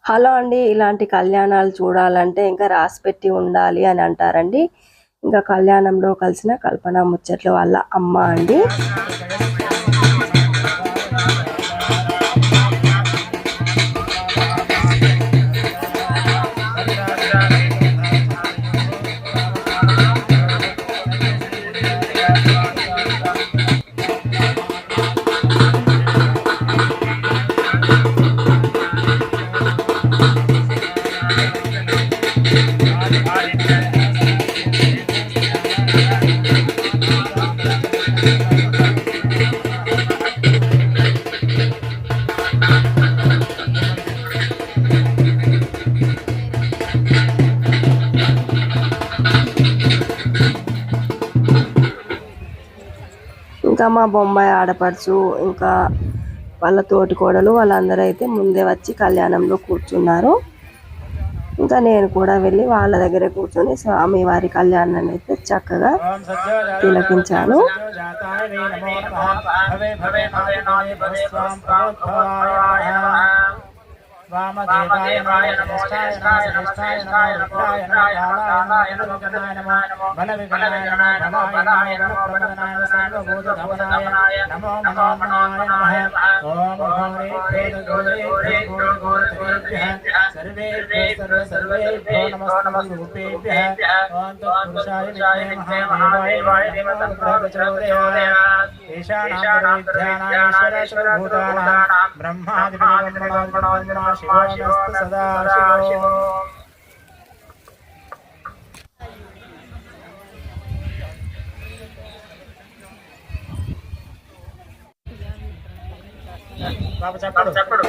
Hello అండి. ఇలాంటి కళ్యాణాలు చూడాలంటే ఇంకా రాసిపెట్టి ఉండాలి అని అంటారండి. ఇంకా కళ్యాణంలో కలిసిన కల్పన ముచ్చట్లు వాళ్ళ అమ్మ అండి. ఇంకా మా బొంబాయి ఆడపడుచు ఇంకా వాళ్ళ తోటి కోడలు వాళ్ళందరూ అయితే ముందే వచ్చి కళ్యాణంలో కూర్చున్నారు. ఇంకా నేను కూడా వెళ్ళి వాళ్ళ దగ్గర కూర్చొని స్వామి వారి కళ్యాణాన్ని అయితే చక్కగా తిలకించాను. वामदेवाय नमः ज्येष्ठाय नमः श्रेष्ठाय नमः रुद्राय नमः कालाय नमः नीलकण्ठाय नमः बलविघ्नाय नमः बलाय नमः प्रमदनाय नमः सर्वभूतधामनाय नमो मनोमनाय नमः ओम गौरी सर्वेभ्यः सर्वेभ्यो नमस्ते ओम तत्पुरुषाय विद्महे महादेवाय धीमहि प्रचोदयात् ईशानां विद्यानां ईश्वरभूतानां ब्रह्मादिपरिब्रह्मणो शिवोऽस्तु सदा शिवो बाबा चप्पड़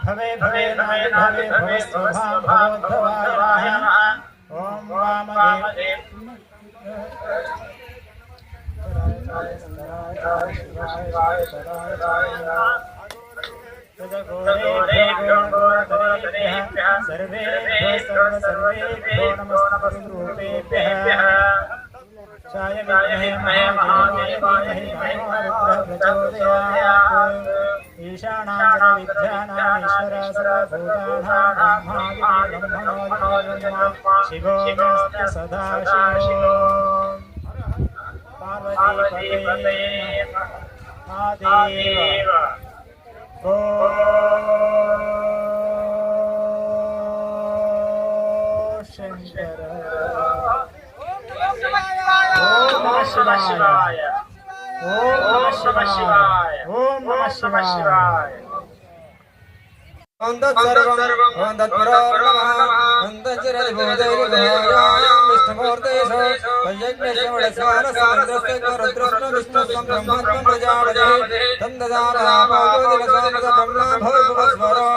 भवे भवे भवे भवे भवे शोभा भगवद्भवाय नमः ओम वामदेव सर्वेभ्यो नमस्ते चाय विद्महे महादेवाय धीमहि प्रचोदयात् ईशानां विद्यानां ईश्वर सर्वभूतानां ब्रह्मादिब्रह्मणो शिवोऽस्तु सदा शिवो पार्वतीपते महादेव गो शंकर ओम नमः शिवाय ओम नमः शिवाय ओम नमः शिवाय ओम तत्सर्वं ओम तत्पुरोर्नमः ओम तज्जरभूतैर्भूयां विष्णुमूर्तेषु यज्ञश्रवणस्वानसमन्द्रस्ते रुद्रस्नु विष्णुस्वं ब्रह्मत्वं प्रजापतिः तं ददामहामोदिवसामस ब्रह्मा भवभुवस्वरो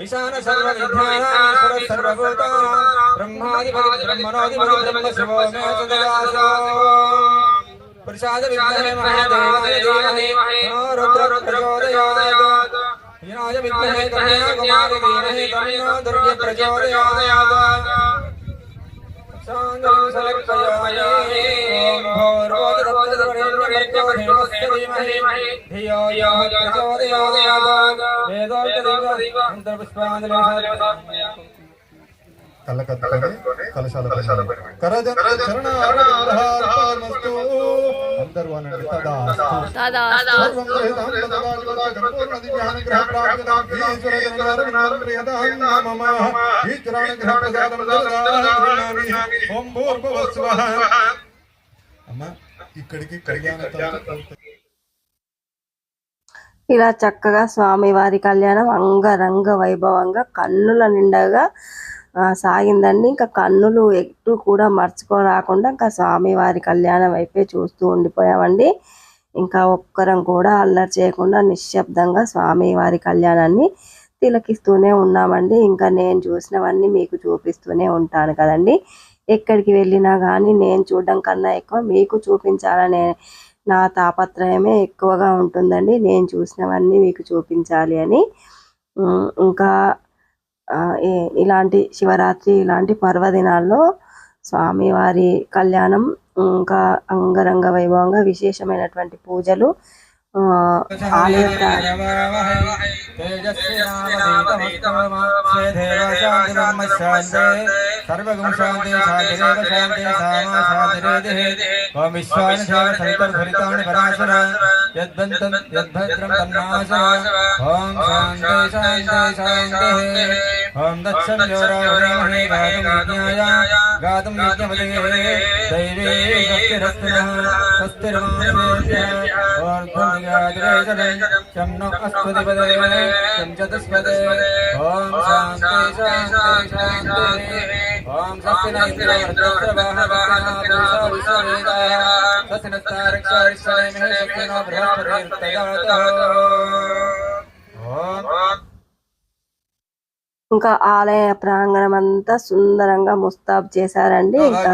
ईशान सर्वविद्यानां ईश्वर सर्वभूतानां ब्रह्माधिपति ब्रह्मणोऽधिपति ब्रह्मशिवो मे सदासो पुरुषाय विद्महे महादेवाय धीमहि तन्नो रुद्रः प्रचोदयात् हीनाय विद्महे कन्याकुमारी धीमहि तन्नो दुर्गे प्रचोदयात् शान्तिं समर्पयामि ॐ भूर्भुवस्सुः धीमहि धियो यो प्रचोदयात् वेदोक्तदेव కళ్ళకత్తుకొని కలశాల కరజన శరణార్థమస్తు అందరూ అనండి తదాస్తు సర్వం గ్రహీతం తదాస్తు దివ్యాన గ్రహ ప్రాప్తిదాం ఈశ్వర జననారం ప్రియదాం మమ ఈశ్వరాన గ్రహ ప్రసాదం దదామి ఓం భూర్భువస్వః. అమ్మ ఇక్కడికి కళ్యాణ ఇలా చక్కగా స్వామివారి కళ్యాణం అంగరంగ వైభవంగా కన్నుల నిండగా సాగిందండి. ఇంకా కన్నులు ఎటు కూడా మర్చిపోరాకుండా ఇంకా స్వామివారి కళ్యాణం వైపే చూస్తూ ఉండిపోయామండి. ఇంకా ఒక్కరం కూడా అల్లరి చేయకుండా నిశ్శబ్దంగా స్వామివారి కళ్యాణాన్ని తిలకిస్తూనే ఉన్నామండి. ఇంకా నేను చూసినవన్నీ మీకు చూపిస్తూనే ఉంటాను కదండి. ఎక్కడికి వెళ్ళినా కానీ నేను చూడడం కన్నా ఎక్కువ మీకు చూపించాలనే నా తాపత్రయమే ఎక్కువగా ఉంటుందండి. నేను చూసినవన్నీ మీకు చూపించాలి అని. ఇంకా ఇలాంటి శివరాత్రి ఇలాంటి పర్వదినాల్లో స్వామివారి కళ్యాణం ఇంకా అంగరంగ వైభవంగా విశేషమైనటువంటి పూజలు ఆలయ सर्वगुण शांति शांतिरेव शांति सामा शांतिरेधे ओम विश्वानि देव सवितुर भरितानि पराशर यद्वन्तं यद्भद्रं तन्नाशर ओम शांति शांति शांति ओम दक्षं योरावरेमहे गातुं यज्ञपदे दैवे शक्तिरस्तिनः स्वस्तिर्मानुषेभ्यः ओर्ध्वनिगाद्रेजनं शं नो अस्पतिपदे शं चतुष्पदे ओम शांति शांति शांति ओम सत्यन ఇంకా ఆలయ ప్రాంగణం అంతా సుందరంగా ముస్తాబ్ చేశారండి. ఇంకా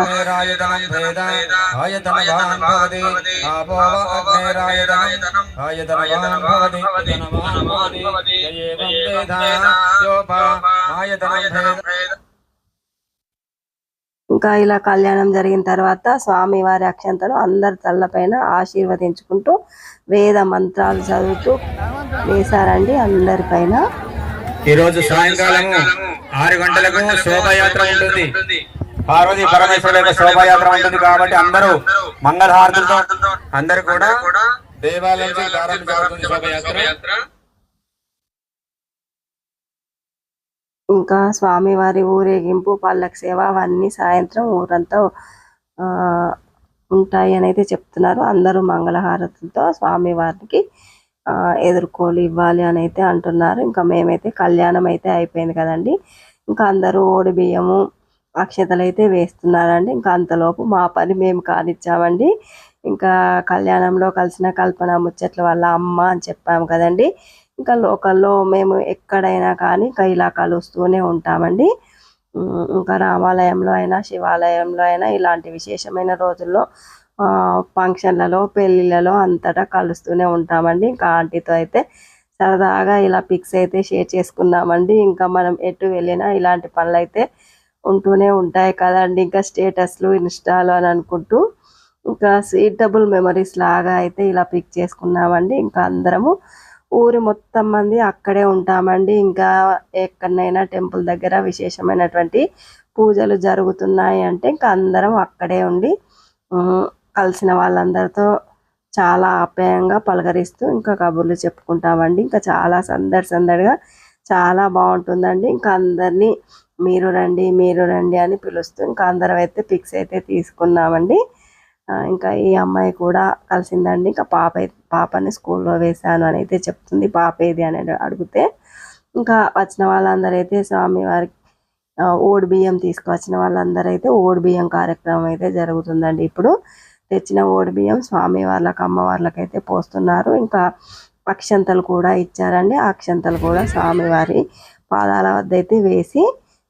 ఇంకా ఇలా కళ్యాణం జరిగిన తర్వాత స్వామివారి అక్షంతలు అందరి తల్లపైన ఆశీర్వదించుకుంటూ వేద మంత్రాలు చదువుతూ వేశారండి అందరిపైన. ఈ రోజు సాయంకాలం 6 గంటలకు శోభాయాత్ర ఉంటుంది. పార్వతీ పరమేశ్వరుల యొక్క శోభాయాత్ర ఉంటుంది కాబట్టి అందరూ మంగళహారతులతో అందరూ కూడా దేవాలయం ప్రారంభించబడుతుంది శోభాయాత్ర. ఇంకా స్వామివారి ఊరేగింపు పల్లకి సేవ అవన్నీ సాయంత్రం ఊరంతా ఉంటాయి అని అయితే చెప్తున్నారు. అందరూ మంగళహారతులతో స్వామివారికి ఎదుర్కోలు ఇవ్వాలి అని అయితే అంటున్నారు. ఇంకా మేమైతే కళ్యాణం అయితే అయిపోయింది కదండి. ఇంకా అందరూ ఓడి బియ్యము అక్షతలు అయితే వేస్తున్నారండి. ఇంకా అంతలోపు మా పని మేము కానిచ్చామండి. ఇంకా కళ్యాణంలో కలిసిన కల్పన ముచ్చట్ల వల్ల అమ్మ అని చెప్పాము కదండి. ఇంకా లోకల్లో మేము ఎక్కడైనా కానీ ఇంకా ఇలా కలుస్తూనే ఉంటామండి. ఇంకా రామాలయంలో అయినా శివాలయంలో అయినా ఇలాంటి విశేషమైన రోజుల్లో ఫంక్షన్లలో పెళ్ళిళ్ళలో అంతటా కలుస్తూనే ఉంటామండి. ఇంకా ఆంటీతో అయితే సరదాగా ఇలా పిక్స్ అయితే షేర్ చేసుకున్నామండి. ఇంకా మనం ఎటు వెళ్ళినా ఇలాంటి పనులు అయితే ఉంటూనే ఉంటాయి కదండి. ఇంకా స్టేటస్లు ఇన్స్టాలో అని అనుకుంటూ ఇంకా సీటబుల్ మెమరీస్ లాగా అయితే ఇలా పిక్ చేసుకున్నామండి. ఇంకా అందరము ఊరి మొత్తం మంది అక్కడే ఉంటామండి. ఇంకా ఎక్కడైనా టెంపుల్ దగ్గర విశేషమైనటువంటి పూజలు జరుగుతున్నాయి అంటే ఇంకా అందరం అక్కడే ఉండి కలిసిన వాళ్ళందరితో చాలా ఆప్యాయంగా పలకరిస్తూ ఇంకా కబుర్లు చెప్పుకుంటామండి. ఇంకా చాలా సందడిగా చాలా బాగుంటుందండి. ఇంకా అందరినీ మీరు రండి అని పిలుస్తూ ఇంకా అందరం అయితే పిక్స్ అయితే తీసుకున్నామండి. ఇంకా ఈ అమ్మాయి కూడా కలిసిందండి. ఇంకా పాపని స్కూల్లో వేశాను అని అయితే చెప్తుంది. పాప ఏది అని అడిగితే ఇంకా వచ్చిన వాళ్ళందరూ అయితే స్వామివారికి ఓడి బియ్యం తీసుకువచ్చిన వాళ్ళందరూ అయితే ఓడి బియ్యం కార్యక్రమం అయితే జరుగుతుందండి. ఇప్పుడు తెచ్చిన ఓడి బియ్యం స్వామి వాళ్ళకి అమ్మవార్లకి అయితే పోస్తున్నారు. ఇంకా అక్షంతలు కూడా ఇచ్చారండి. ఆ అక్షంతలు కూడా స్వామివారి పాదాల వద్ద అయితే వేసి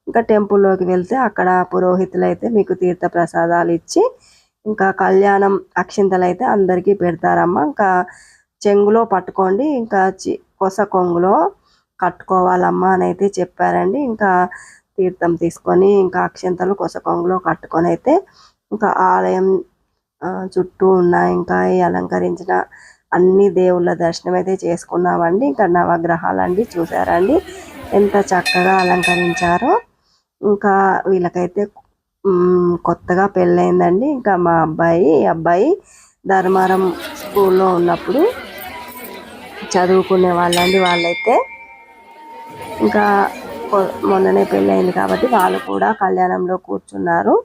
ఇంకా టెంపుల్లోకి వెళ్తే అక్కడ పురోహితులు అయితే మీకు తీర్థ ప్రసాదాలు ఇచ్చి ఇంకా కళ్యాణం అక్షింతలు అయితే అందరికీ పెడతారమ్మ. ఇంకా చెంగులో పట్టుకోండి, ఇంకా కొస కొంగులో కట్టుకోవాలమ్మా అని అయితే చెప్పారండి. ఇంకా తీర్థం తీసుకొని ఇంకా అక్షంతలు కొసకొంగులో కట్టుకొని అయితే ఇంకా ఆలయం చుట్టూ ఉన్న ఇంకా ఈ అలంకరించిన అన్ని దేవుళ్ళ దర్శనం అయితే చేసుకున్నామండి. ఇంకా నవగ్రహాలండి చూసారండి ఎంత చక్కగా అలంకరించారో. ఇంకా వీళ్ళకైతే కొత్తగా పెళ్ళయిందండి. ఇంకా మా అబ్బాయి ధర్మారం స్కూల్లో ఉన్నప్పుడు చదువుకునే వాళ్ళండి వాళ్ళైతే. ఇంకా మొన్ననే పెళ్ళయింది కాబట్టి వాళ్ళు కూడా కళ్యాణంలో కూర్చున్నారు.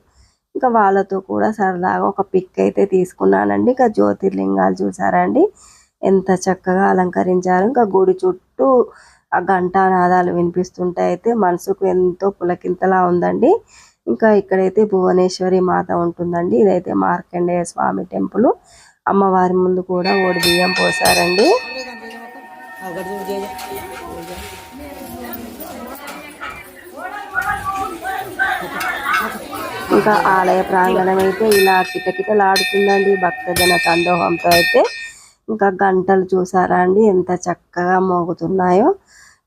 ఇంకా వాళ్ళతో కూడా సరదాగా ఒక పిక్ అయితే తీసుకున్నానండి. ఇంకా జ్యోతిర్లింగాలు చూసారండి ఎంత చక్కగా అలంకరించారు. ఇంకా గుడి చుట్టూ ఆ ఘంటానాదాలు వినిపిస్తుంటే అయితే మనసుకు ఎంతో పులకింతలా ఉందండి. ఇంకా ఇక్కడైతే భువనేశ్వరి మాత ఉంటుందండి. ఇదైతే మార్కండేయ స్వామి టెంపుల్. అమ్మవారి ముందు కూడా ఓడి బియ్యం పోసారండి. ఇంకా ఆలయ ప్రాంగణం అయితే ఇలా కిటకిటలాడుతుందండి భక్తజన సందోహంతో అయితే. ఇంకా గంటలు చూసారా అండి ఎంత చక్కగా మోగుతున్నాయో.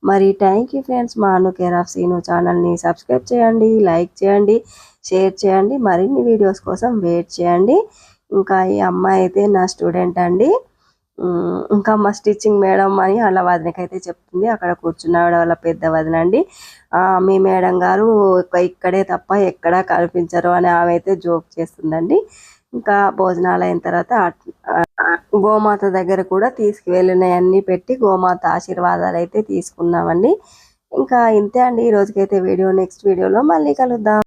మరి థ్యాంక్ యూ ఫ్రెండ్స్. మా అను కేర్ ఆఫ్ సీను ఛానల్ని సబ్స్క్రైబ్ చేయండి, లైక్ చేయండి, షేర్ చేయండి. మరిన్ని వీడియోస్ కోసం వెయిట్ చేయండి. ఇంకా ఈ అమ్మాయి అయితే నా స్టూడెంట్ అండి. ఇంకా మా స్టిచ్చింగ్ మేడం అని వాళ్ళ వదినకైతే చెప్తుంది. అక్కడ కూర్చున్నాడు వాళ్ళ పెద్ద వదిన అండి. మీ మేడం గారు ఇక్కడే తప్ప ఎక్కడా కనిపించరు అని ఆమె అయితే జోక్ చేస్తుందండి. ఇంకా భోజనాలు అయిన తర్వాత గోమాత దగ్గర కూడా తీసుకువెళ్ళినవన్నీ పెట్టి గోమాత ఆశీర్వాదాలు అయితే తీసుకున్నామండి. ఇంకా ఇంతే అండి ఈ రోజుకైతే వీడియో. నెక్స్ట్ వీడియోలో మళ్ళీ కలుద్దాం.